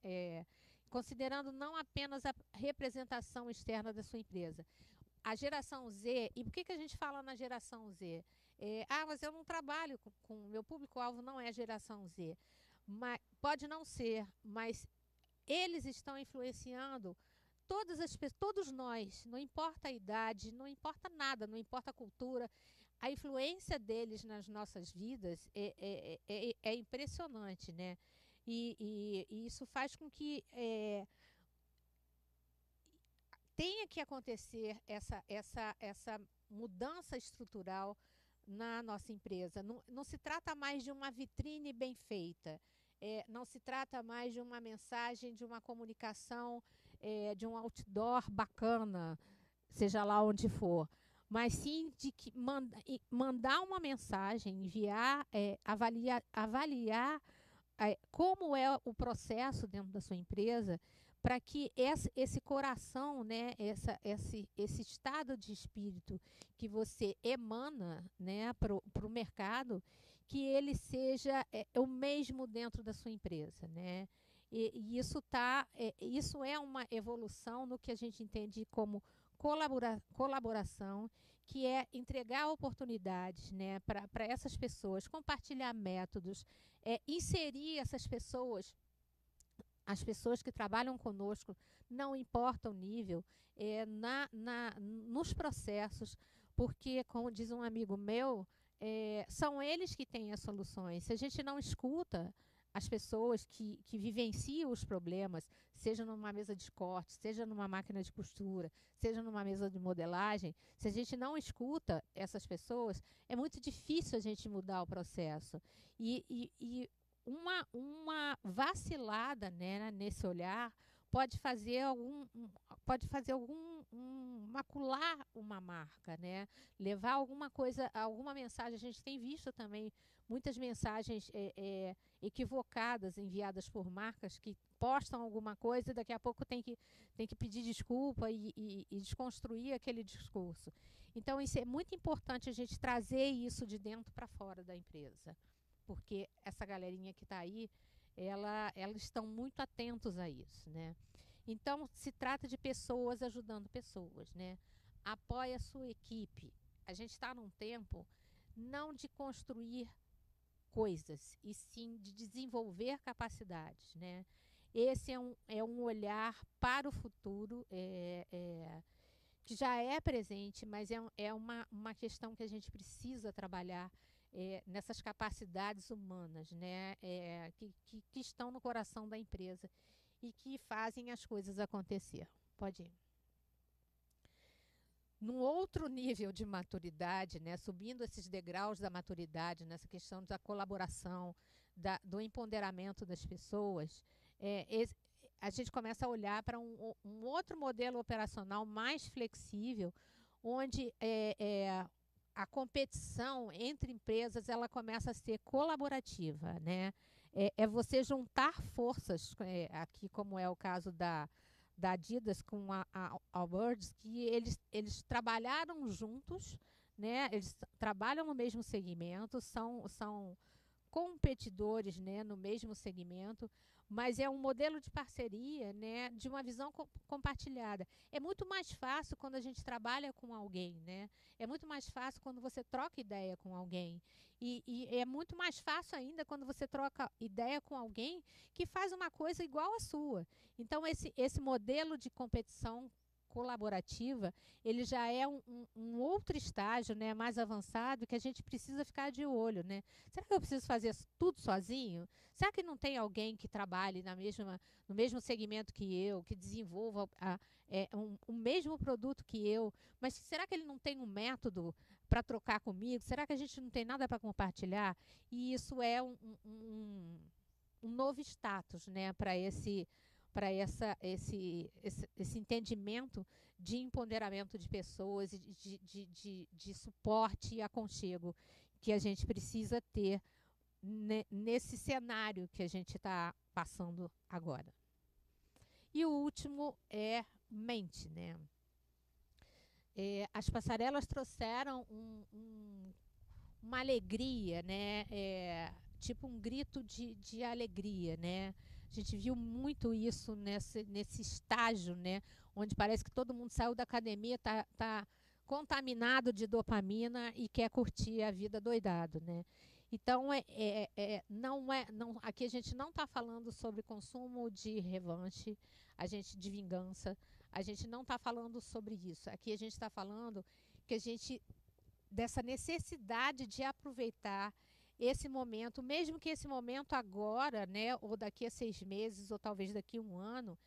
Considerando não apenas a representação externa da sua empresa. A geração Z, e por que a gente fala na geração Z? Mas eu não trabalho com meu público-alvo não é a geração Z. Mas, pode não ser, mas eles estão influenciando todos nós, não importa a idade, não importa nada, não importa a cultura, a influência deles nas nossas vidas é impressionante, né? E isso faz com que tenha que acontecer essa mudança estrutural na nossa empresa. Não se trata mais de uma vitrine bem feita, não se trata mais de uma mensagem, de uma comunicação, de um outdoor bacana, seja lá onde for, mas sim de que mandar uma mensagem, enviar, avaliar como é o processo dentro da sua empresa, para que esse coração, né, esse estado de espírito que você emana, né, para o mercado, que ele seja o mesmo dentro da sua empresa, né? E isso é uma evolução no que a gente entende como colaboração, que é entregar oportunidades, né, para essas pessoas, compartilhar métodos, inserir essas pessoas, as pessoas que trabalham conosco, não importa o nível, nos processos, porque, como diz um amigo meu, são eles que têm as soluções. Se a gente não escuta as pessoas que vivenciam os problemas, seja numa mesa de corte, seja numa máquina de costura, seja numa mesa de modelagem, se a gente não escuta essas pessoas, é muito difícil a gente mudar o processo. E uma vacilada, né, nesse olhar pode fazer macular uma marca, né? Levar alguma coisa, alguma mensagem. A gente tem visto também muitas mensagens equivocadas enviadas por marcas que postam alguma coisa e daqui a pouco tem que pedir desculpa e desconstruir aquele discurso. Então, isso é muito importante a gente trazer isso de dentro para fora da empresa, porque essa galerinha que está aí, elas estão muito atentos a isso, né? Então, se trata de pessoas ajudando pessoas, né? Apoie a sua equipe. A gente está num tempo não de construir coisas, e sim de desenvolver capacidades, né? Esse é um olhar para o futuro, que já é presente, mas é uma questão que a gente precisa trabalhar nessas capacidades humanas, né? Que estão no coração da empresa e que fazem as coisas acontecer. Pode ir. Num outro nível de maturidade, né, subindo esses degraus da maturidade, nessa questão da colaboração, do empoderamento das pessoas, a gente começa a olhar para um outro modelo operacional mais flexível, onde a competição entre empresas ela começa a ser colaborativa, né? É você juntar forças, aqui como é o caso da da Adidas com a Allbirds, que eles trabalharam juntos, né? Eles trabalham no mesmo segmento, são competidores, né, no mesmo segmento, mas é um modelo de parceria, né, de uma visão compartilhada. É muito mais fácil quando a gente trabalha com alguém, né? É muito mais fácil quando você troca ideia com alguém. E é muito mais fácil ainda quando você troca ideia com alguém que faz uma coisa igual à sua. Então, esse modelo de competição colaborativa, ele já é um outro estágio, né, mais avançado, que a gente precisa ficar de olho, né? Será que eu preciso fazer tudo sozinho? Será que não tem alguém que trabalhe no mesmo segmento que eu, que desenvolva o mesmo produto que eu? Mas será que ele não tem um método para trocar comigo? Será que a gente não tem nada para compartilhar? E isso é um novo status, né, para esse entendimento de empoderamento de pessoas e de suporte e aconchego que a gente precisa ter nesse cenário que a gente está passando agora. E o último é mente, né? As passarelas trouxeram uma alegria, né? Tipo um grito de alegria, né? A gente viu muito isso nesse estágio, né? Onde parece que todo mundo saiu da academia, tá contaminado de dopamina e quer curtir a vida doidado, né? Então, aqui a gente não está falando sobre consumo de revanche, de vingança. A gente não está falando sobre isso. Aqui a gente está falando dessa necessidade de aproveitar esse momento, mesmo que esse momento agora, né, ou daqui a 6 meses, ou talvez daqui a 1 ano,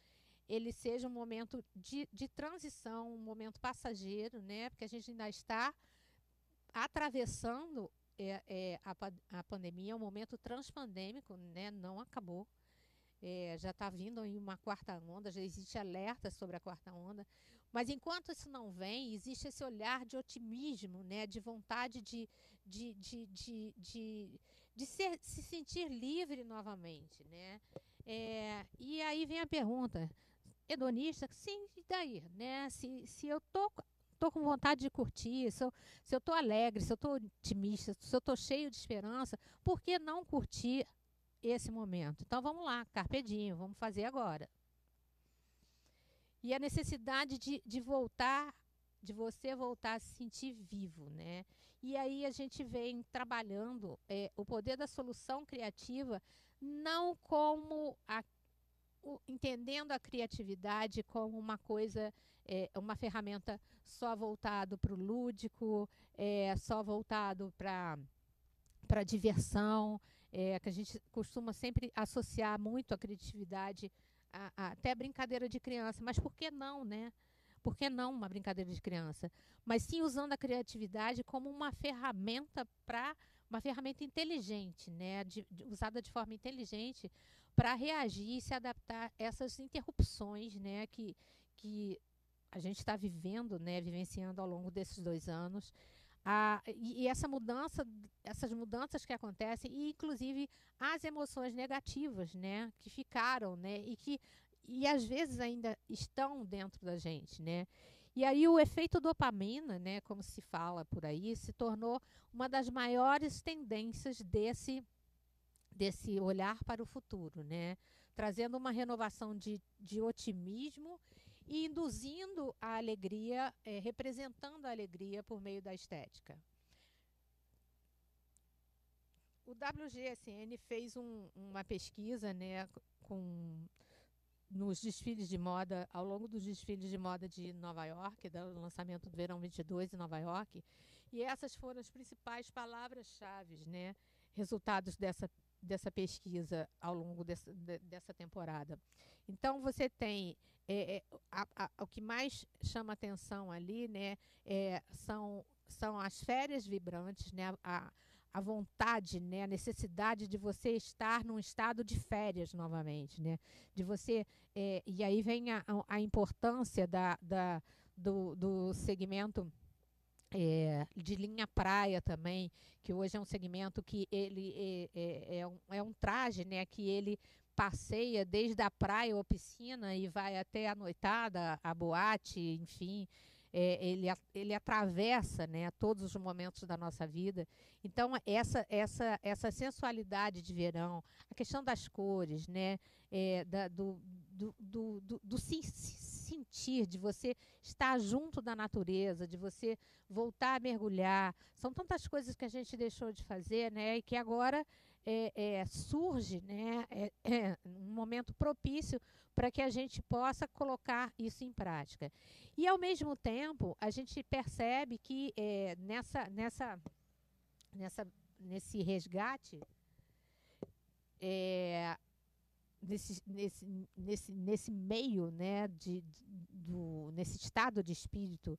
ele seja um momento de transição, um momento passageiro, né, porque a gente ainda está atravessando a pandemia, é um momento transpandêmico, né, não acabou. Já está vindo aí uma quarta onda, já existe alerta sobre a quarta onda, mas enquanto isso não vem, existe esse olhar de otimismo, né, de vontade se sentir livre novamente, né? E aí vem a pergunta, hedonista, sim, e daí, né? Se eu tô com vontade de curtir, se eu tô alegre, se eu tô otimista, se eu tô cheio de esperança, por que não curtir esse momento? Então vamos lá, carpe diem, vamos fazer agora. E a necessidade de você voltar a se sentir vivo, né? E aí a gente vem trabalhando o poder da solução criativa, não como entendendo a criatividade como uma coisa, uma ferramenta só voltado para o lúdico, só voltado para diversão, que a gente costuma sempre associar muito a criatividade até a brincadeira de criança. Mas por que não, né? Por que não uma brincadeira de criança? Mas sim usando a criatividade como uma ferramenta inteligente, né? Usada de forma inteligente para reagir e se adaptar a essas interrupções, né? Que a gente está vivendo, né? Vivenciando ao longo desses 2 anos. E essas mudanças que acontecem, e inclusive as emoções negativas, né, que ficaram, né, e às vezes ainda estão dentro da gente, né? E aí o efeito dopamina, né, como se fala por aí, se tornou uma das maiores tendências desse olhar para o futuro, né? Trazendo uma renovação de otimismo e induzindo a alegria, representando a alegria por meio da estética. O WGSN fez uma pesquisa, né, nos desfiles de moda, ao longo dos desfiles de moda de Nova York, do lançamento do Verão 22 em Nova York, e essas foram as principais palavras-chave, né, resultados dessa pesquisa ao longo dessa temporada. Então, você tem o que mais chama atenção ali, né, são as férias vibrantes, né, a vontade, né, a necessidade de você estar num estado de férias novamente, né, de você, e aí vem a importância do segmento de linha praia também, que hoje é um segmento que ele é um traje, né, que ele passeia desde a praia ou piscina e vai até a noitada, a boate, enfim, ele atravessa, né, todos os momentos da nossa vida. Então, essa sensualidade de verão, a questão das cores, né, do sentir, de você estar junto da natureza, de você voltar a mergulhar. São tantas coisas que a gente deixou de fazer, né, e que agora surge, né, um momento propício para que a gente possa colocar isso em prática. E, ao mesmo tempo, a gente percebe que nesse resgate, nesse meio, né, nesse estado de espírito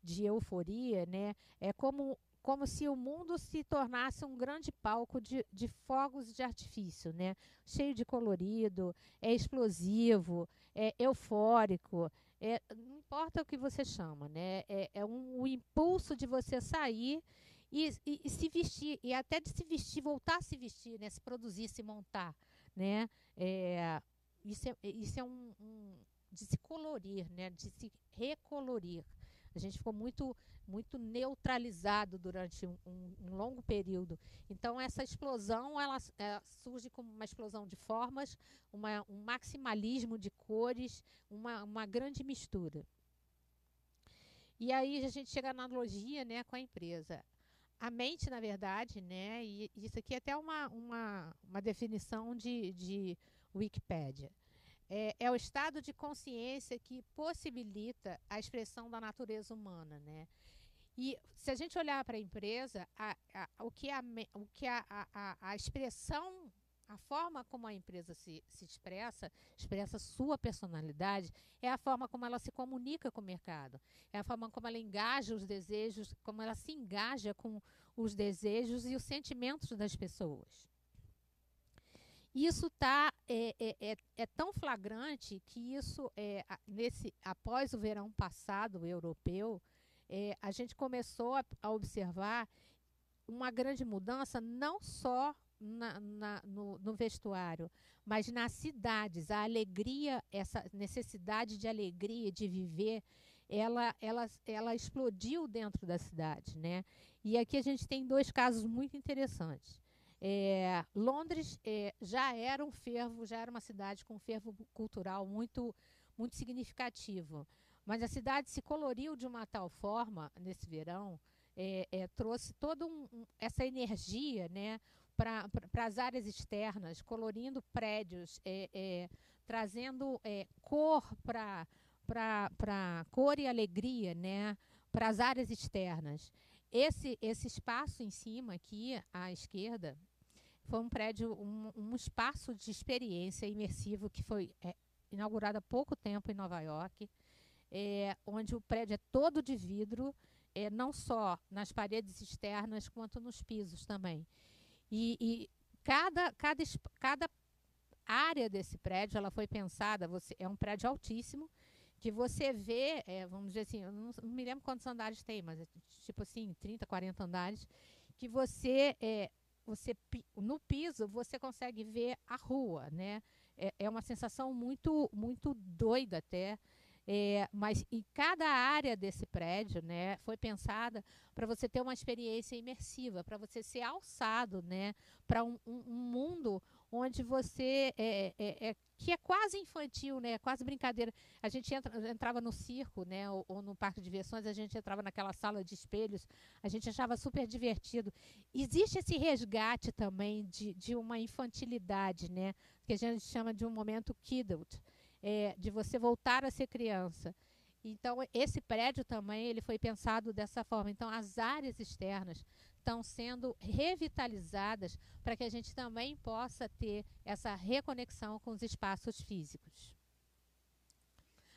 de euforia, né, é como se o mundo se tornasse um grande palco de fogos de artifício, né, cheio de colorido, é explosivo, é eufórico, não importa o que você chama, né, o impulso de você sair e se vestir, e até de se vestir, voltar a se vestir, né, se produzir, se montar, né, isso é de se colorir, né, de se recolorir. A gente ficou muito neutralizado durante um longo período. Então, essa explosão ela surge como uma explosão de formas, um maximalismo de cores, uma grande mistura. E aí a gente chega na analogia, né, com a empresa. A mente, na verdade, né, e isso aqui é até uma definição de Wikipédia. É o estado de consciência que possibilita a expressão da natureza humana, né? E se a gente olhar para a empresa, o que a expressão, a forma como a empresa se expressa sua personalidade, é a forma como ela se comunica com o mercado, é a forma como ela engaja os desejos, como ela se engaja com os desejos e os sentimentos das pessoas. Isso é tão flagrante que isso, após o verão passado europeu, a gente começou a observar uma grande mudança, não só no vestuário, mas nas cidades. A alegria, essa necessidade de alegria, de viver, ela explodiu dentro da cidade, né? E aqui a gente tem 2 casos muito interessantes. Londres já era uma cidade com um fervo cultural muito significativo, mas a cidade se coloriu de uma tal forma nesse verão, trouxe toda essa energia, né, para as áreas externas, colorindo prédios, trazendo cor para cor e alegria, né, para as áreas externas. Esse espaço em cima aqui, à esquerda, foi um prédio, um espaço de experiência imersivo que foi inaugurado há pouco tempo em Nova York, onde o prédio é todo de vidro, não só nas paredes externas, quanto nos pisos também. E cada área desse prédio ela foi pensada, é um prédio altíssimo, que você vê, vamos dizer assim, eu não me lembro quantos andares tem, mas é tipo assim, 30, 40 andares, que você no piso, você consegue ver a rua, né? É uma sensação muito doida até, mas em cada área desse prédio, né, foi pensada para você ter uma experiência imersiva, para você ser alçado, né, para um mundo onde você que é quase infantil, né, quase brincadeira. A gente entrava no circo, né, ou no parque de diversões, a gente entrava naquela sala de espelhos, a gente achava super divertido. Existe esse resgate também de uma infantilidade, né, que a gente chama de um momento kidult, de você voltar a ser criança. Então, esse prédio também ele foi pensado dessa forma. Então, as áreas externas estão sendo revitalizadas para que a gente também possa ter essa reconexão com os espaços físicos.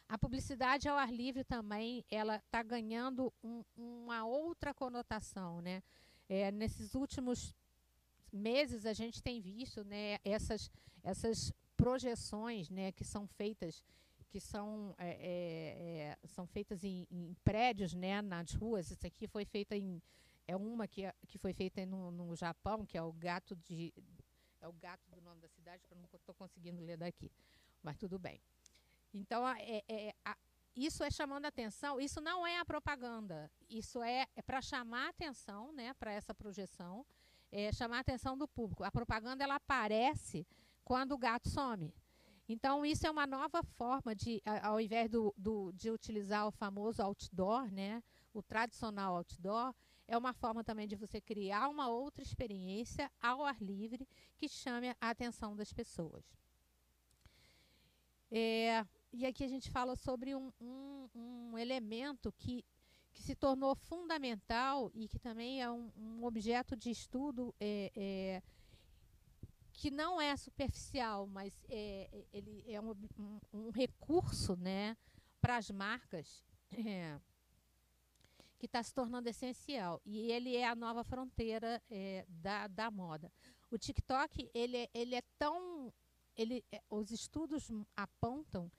A publicidade ao ar livre também ela está ganhando uma outra conotação, né? Nesses últimos meses a gente tem visto, né, essas projeções, né, que são feitas em prédios, né, nas ruas. Isso aqui foi feita uma que foi feita no Japão, que é o gato É o gato do nome da cidade, que eu não estou conseguindo ler daqui, mas tudo bem. Então, isso é chamando a atenção, isso não é a propaganda, isso é para chamar a atenção, né, para essa projeção, chamar a atenção do público. A propaganda, ela aparece quando o gato some. Então, isso é uma nova forma de, ao invés de utilizar o famoso outdoor, né, o tradicional outdoor, é uma forma também de você criar uma outra experiência ao ar livre que chame a atenção das pessoas. E aqui a gente fala sobre um elemento que se tornou fundamental e que também é um objeto de estudo que não é superficial, mas ele é um recurso, né, para as marcas que está se tornando essencial. E ele é a nova fronteira da moda. O TikTok, ele é tão... os estudos apontam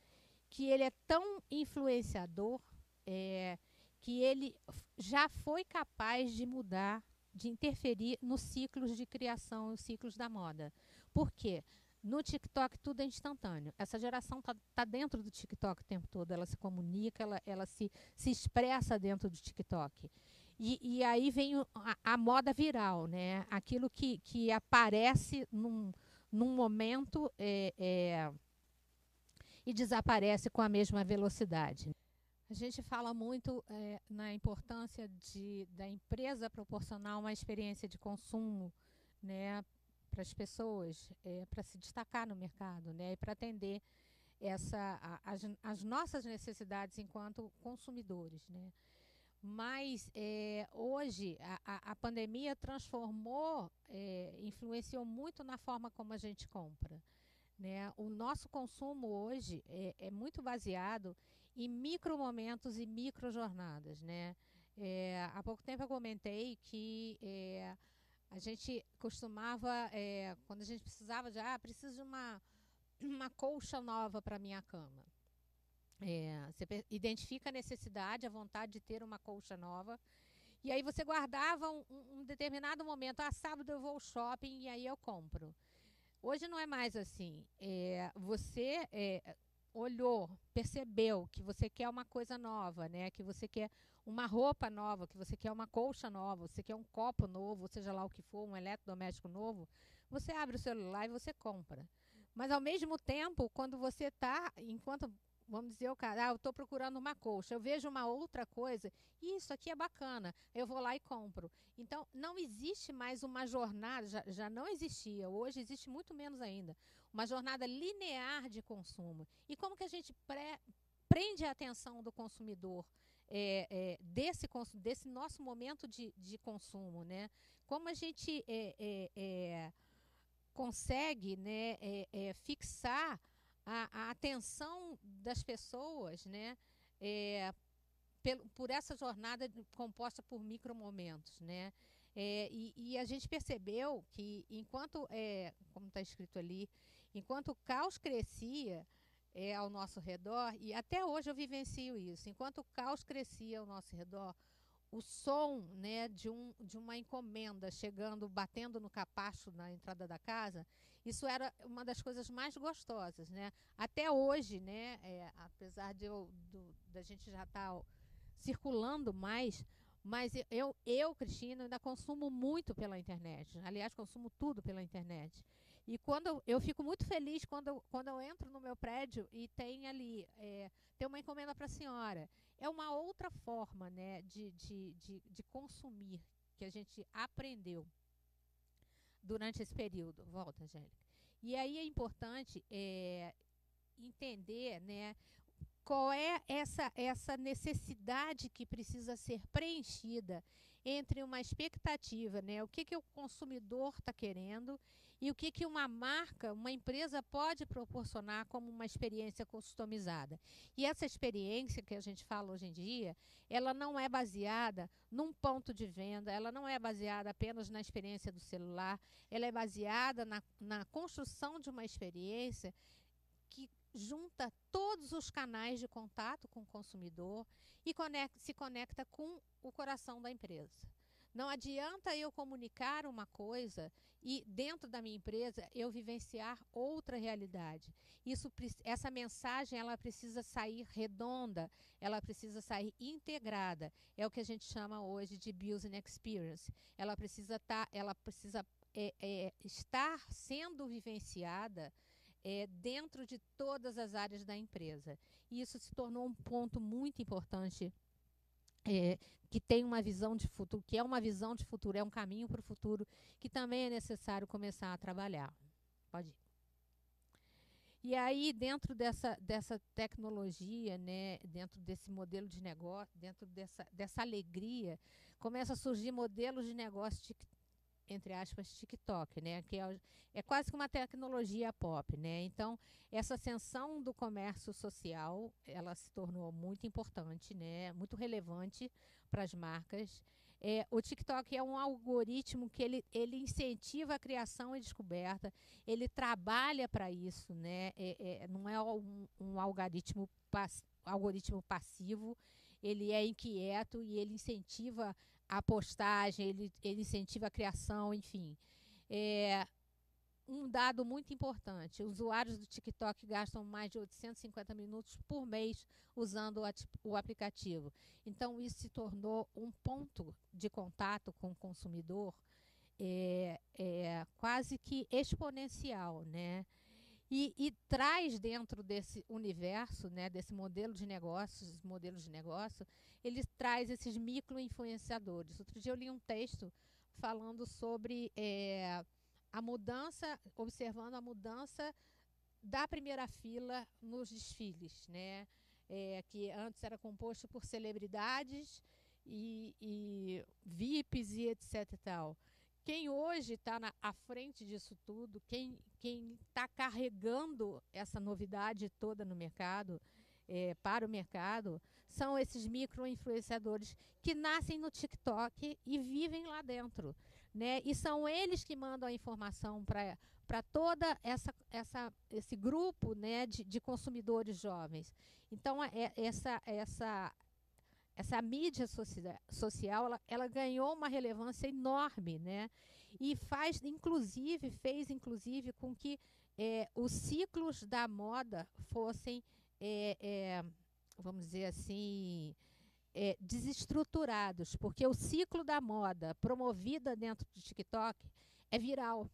que ele é tão influenciador que ele já foi capaz de mudar, de interferir nos ciclos de criação, nos ciclos da moda. Por quê? No TikTok tudo é instantâneo. Essa geração tá dentro do TikTok o tempo todo. Ela se comunica, ela se expressa dentro do TikTok. E aí vem a moda viral, né? Aquilo que aparece num momento e desaparece com a mesma velocidade. A gente fala muito na importância da empresa proporcionar uma experiência de consumo, né, para as pessoas, para se destacar no mercado, né, e para atender as nossas necessidades enquanto consumidores, né. Mas hoje a pandemia transformou, influenciou muito na forma como a gente compra, né? O nosso consumo hoje é muito baseado em micromomentos e microjornadas, né? Há pouco tempo eu comentei que a gente costumava, quando a gente precisava preciso de uma colcha nova para minha cama. Você identifica a necessidade, a vontade de ter uma colcha nova, e aí você guardava um determinado momento. Sábado eu vou ao shopping e aí eu compro. Hoje não é mais assim. Você olhou, percebeu que você quer uma coisa nova, né? Que você quer uma roupa nova, que você quer uma colcha nova, você quer um copo novo, seja lá o que for, um eletrodoméstico novo. Você abre o celular e você compra. Mas, ao mesmo tempo, quando você está, enquanto, vamos dizer, o cara, eu estou procurando uma colcha, eu vejo uma outra coisa, e isso aqui é bacana, eu vou lá e compro. Então, não existe mais uma jornada, já não existia, hoje existe muito menos ainda, uma jornada linear de consumo. E como que a gente prende a atenção do consumidor desse nosso momento de consumo, né? Como a gente consegue, né, fixar a atenção das pessoas, né, por essa jornada composta por micromomentos, né? E a gente percebeu que enquanto, como está escrito ali, enquanto o caos crescia ao nosso redor, e até hoje eu vivencio isso, enquanto o caos crescia ao nosso redor, o som, né, de uma encomenda chegando, batendo no capacho na entrada da casa, isso era uma das coisas mais gostosas, né? Até hoje, né, apesar da gente já estar circulando mais, mas eu, Cristina, ainda consumo muito pela internet. Aliás, consumo tudo pela internet. E quando eu fico muito feliz quando eu entro no meu prédio e tem ali tem uma encomenda para a senhora. É uma outra forma, né, de consumir que a gente aprendeu durante esse período. Volta, Angélica. E aí é importante entender, né, qual é essa necessidade que precisa ser preenchida entre uma expectativa, né? O que o consumidor está querendo e o que uma marca, uma empresa pode proporcionar como uma experiência customizada. E essa experiência que a gente fala hoje em dia, ela não é baseada num ponto de venda, ela não é baseada apenas na experiência do celular, ela é baseada na construção de uma experiência que junta todos os canais de contato com o consumidor e se conecta com o coração da empresa. Não adianta eu comunicar uma coisa e, dentro da minha empresa, eu vivenciar outra realidade. Essa mensagem ela precisa sair redonda, ela precisa sair integrada. É o que a gente chama hoje de Business Experience. Ela precisa estar sendo vivenciada dentro de todas as áreas da empresa. E isso se tornou um ponto muito importante, que tem uma visão de futuro, que é uma visão de futuro, é um caminho para o futuro, que também é necessário começar a trabalhar. Pode ir. E aí, dentro dessa tecnologia, né, dentro desse modelo de negócio, dentro dessa alegria, começa a surgir modelos de negócio, entre aspas, TikTok, né, que é quase que uma tecnologia pop, né? Então, essa ascensão do comércio social, ela se tornou muito importante, né, muito relevante para as marcas. O TikTok é um algoritmo que ele incentiva a criação e descoberta, ele trabalha para isso, né? Não é um algoritmo passivo, ele é inquieto e ele incentiva a postagem, ele incentiva a criação, enfim. Um dado muito importante, usuários do TikTok gastam mais de 850 minutos por mês usando o aplicativo. Então, isso se tornou um ponto de contato com o consumidor quase que exponencial, né? E traz dentro desse universo, né, desse modelos de negócio, ele traz esses micro-influenciadores. Outro dia eu li um texto falando sobre a mudança, observando a mudança da primeira fila nos desfiles, né? Que antes era composto por celebridades e VIPs e etc. e tal. Quem hoje está à frente disso tudo, quem está carregando essa novidade toda no mercado, para o mercado, são esses micro-influenciadores que nascem no TikTok e vivem lá dentro, né? E são eles que mandam a informação para toda esse grupo, né, de consumidores jovens. Então, essa mídia social, ela ganhou uma relevância enorme, né? E fez inclusive com que os ciclos da moda fossem, vamos dizer assim, desestruturados, porque o ciclo da moda promovida dentro do TikTok é viral.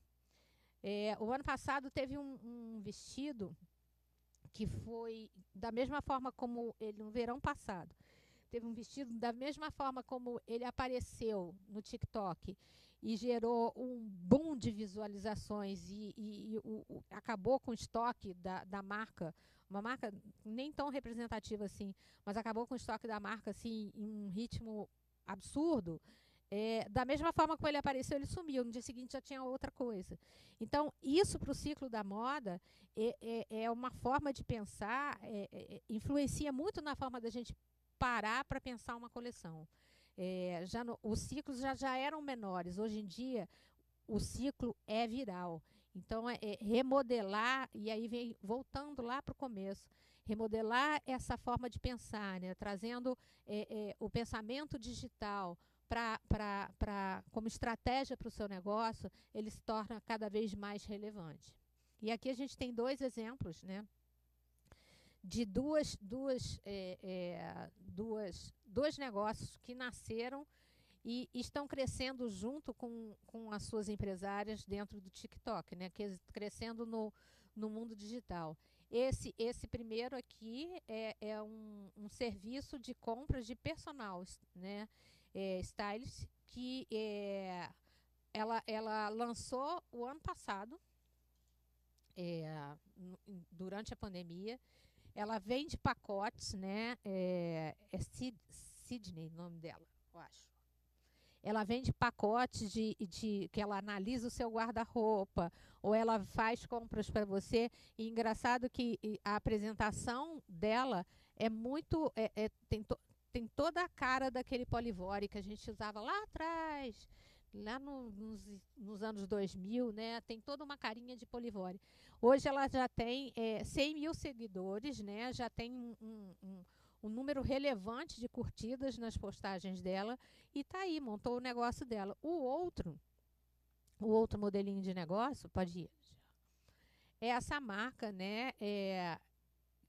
O ano passado teve um vestido que foi da mesma forma como ele, no verão passado, teve um vestido da mesma forma como ele apareceu no TikTok e gerou um boom de visualizações e acabou com o estoque da marca, uma marca nem tão representativa assim, mas acabou com o estoque da marca assim, em um ritmo absurdo. Da mesma forma como ele apareceu, ele sumiu. No dia seguinte já tinha outra coisa. Então, isso para o ciclo da moda é uma forma de pensar, influencia muito na forma da gente parar para pensar uma coleção. Os ciclos já eram menores. Hoje em dia, o ciclo é viral. Então, remodelar, e aí vem voltando lá para o começo, remodelar essa forma de pensar, né? Trazendo o pensamento digital como estratégia para o seu negócio, ele se torna cada vez mais relevante. E aqui a gente tem dois exemplos, né, de dois negócios que nasceram e estão crescendo junto com as suas empresárias dentro do TikTok, né, crescendo no mundo digital. Esse primeiro aqui é um serviço de compras de personal, né, stylist, que ela lançou o ano passado, durante a pandemia. Ela vende pacotes, né? Sidney, o nome dela, eu acho. Ela vende pacotes que ela analisa o seu guarda-roupa, ou ela faz compras para você. E engraçado que a apresentação dela é muito... tem toda a cara daquele Polivore que a gente usava lá atrás, lá nos anos 2000, né? Tem toda uma carinha de Polivore. Hoje ela já tem 100 mil seguidores, né? Já tem um número número relevante de curtidas nas postagens dela e tá aí, montou o negócio dela. O outro modelinho de negócio, pode ir, é essa marca, né,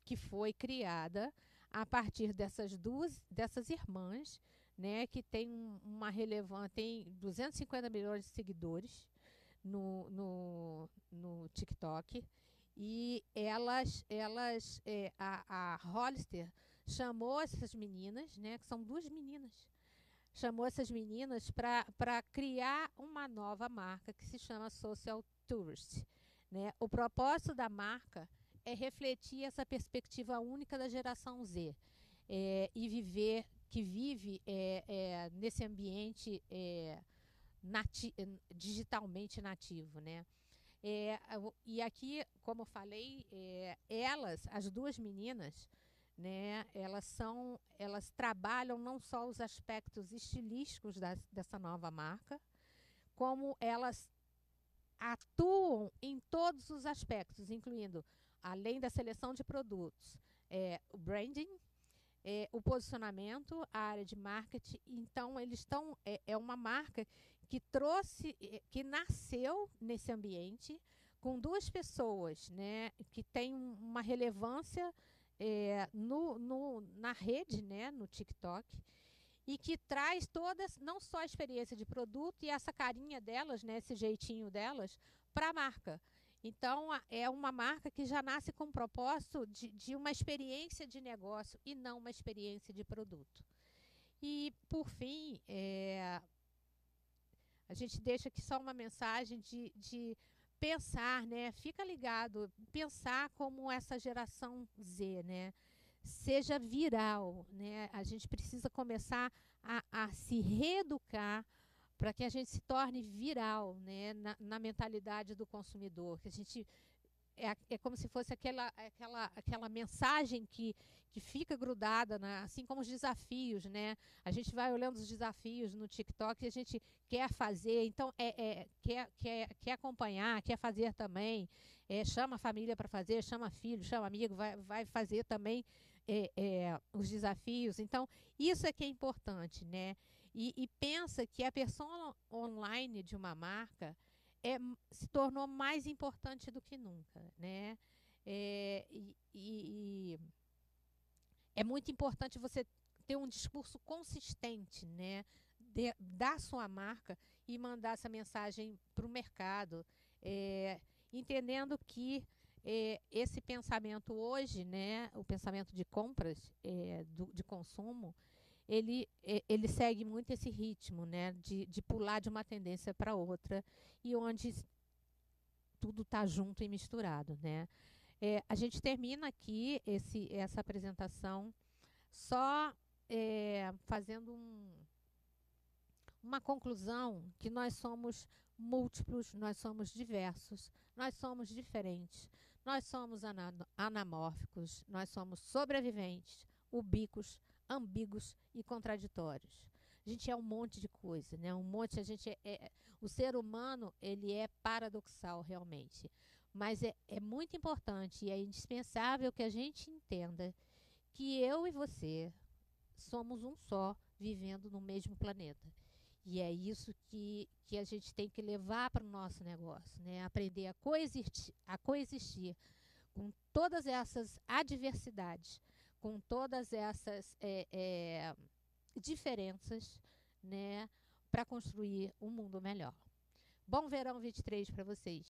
que foi criada a partir dessas irmãs, né, que tem uma relevância, tem 250 milhões de seguidores no TikTok, e a Hollister chamou essas meninas, né, que são duas meninas, chamou essas meninas para criar uma nova marca que se chama Social Tourist, né? O propósito da marca é refletir essa perspectiva única da geração Z, e vive nesse ambiente digitalmente nativo, né? E aqui, como eu falei, as duas meninas, né, elas trabalham não só os aspectos estilísticos dessa nova marca, como elas atuam em todos os aspectos, incluindo, além da seleção de produtos, o branding, o posicionamento, a área de marketing. Então, eles estão... É uma marca que nasceu nesse ambiente com duas pessoas, né, que têm uma relevância na rede, né, no TikTok, e que traz não só a experiência de produto e essa carinha delas, né, esse jeitinho delas, para a marca. Então, é uma marca que já nasce com o propósito de uma experiência de negócio e não uma experiência de produto. E, por fim, a gente deixa aqui só uma mensagem de pensar, né? Fica ligado, pensar como essa geração Z, né? Seja viral, né? A gente precisa começar a se reeducar para que a gente se torne viral, né? Na mentalidade do consumidor, que a gente é como se fosse aquela mensagem que fica grudada, né? Assim como os desafios, né? A gente vai olhando os desafios no TikTok e a gente quer fazer, então quer acompanhar, quer fazer também, chama a família para fazer, chama filho, chama amigo, vai fazer também os desafios. Então, isso é que é importante, né? E pensa que a persona online de uma marca se tornou mais importante do que nunca, né? E é muito importante você ter um discurso consistente, né, da sua marca e mandar essa mensagem para o mercado, entendendo que esse pensamento hoje, né, o pensamento de compras, de consumo, ele segue muito esse ritmo, né, de pular de uma tendência para outra, e onde tudo está junto e misturado, né? A gente termina aqui essa apresentação só fazendo uma conclusão que nós somos múltiplos, nós somos diversos, nós somos diferentes, nós somos anamórficos, nós somos sobreviventes, ubíquos, ambíguos e contraditórios. A gente é um monte de coisa, né? O ser humano, ele é paradoxal realmente, mas é muito importante e é indispensável que a gente entenda que eu e você somos um só, vivendo no mesmo planeta. E é isso que a gente tem que levar para o nosso negócio, né? Aprender a coexistir com todas essas adversidades, com todas essas diferenças, né, para construir um mundo melhor. Bom verão 23 para vocês.